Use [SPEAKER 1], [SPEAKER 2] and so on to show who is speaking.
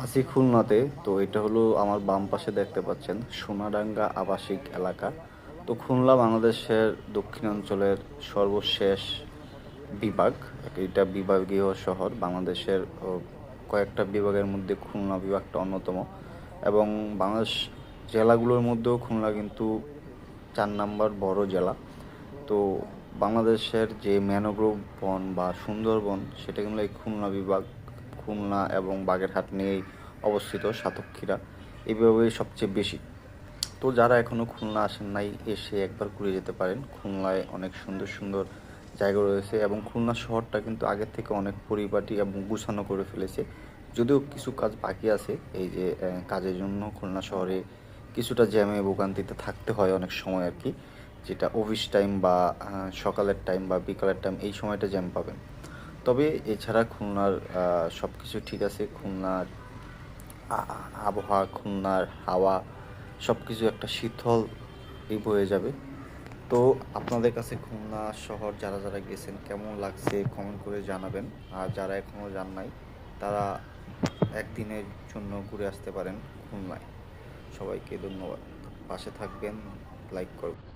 [SPEAKER 1] আছি খুলনাতে। তো এটা হলো আমার বাম পাশে দেখতে পাচ্ছেন সোনাডাঙ্গা আবাসিক এলাকা। তো খুলনা বাংলাদেশের দক্ষিণাঞ্চলের সর্বশেষ বিভাগ। এটা বিভাগীয় শহর বাংলাদেশের কয়েকটা বিভাগের মধ্যে খুলনা বিভাগটা অন্যতম, এবং বাংলাদেশ জেলাগুলোর মধ্যেও খুলনা কিন্তু 4 নম্বর বড় জেলা। তো বাংলাদেশের যে ম্যানগ্রোভ বন বা সুন্দরবন সেটা কিন্তু এই খুলনা বিভাগ, খুলনা এবং বাগেরহাট নিয়েই অবস্থিত। সাতক্ষীরা এই বিভাগেই সবচেয়ে বেশি। তো যারা এখনও খুলনা আসেন নাই, এসে একবার ঘুরে যেতে পারেন। খুলনায় অনেক সুন্দর সুন্দর জায়গা রয়েছে, এবং খুলনা শহরটা কিন্তু আগের থেকে অনেক পরিপাটি এবং গুছানো করে ফেলেছে। যদিও কিছু কাজ বাকি আছে, এই যে কাজের জন্য খুলনা শহরে কিছুটা জ্যামে ভোগান্তিতে থাকতে হয় অনেক সময় আর কি, যেটা অফিস টাইম বা সকালের টাইম বা বিকালের টাইম, এই সময়টা জ্যাম পাবেন। তবে এছাড়া খুলনার সব কিছু ঠিক আছে। খুলনার আবহাওয়া, খুলনার হাওয়া সব কিছু একটা শীতল বয়ে যাবে। তো আপনাদের কাছে খুলনা শহর যারা যারা গেছেন কেমন লাগছে কমেন্ট করে জানাবেন। আর যারা এখনও যান নাই তারা একদিনের জন্য ঘুরে আসতে পারেন খুলনায়। সবাইকে ধন্যবাদ। পাশে থাকবেন, লাইক করবেন।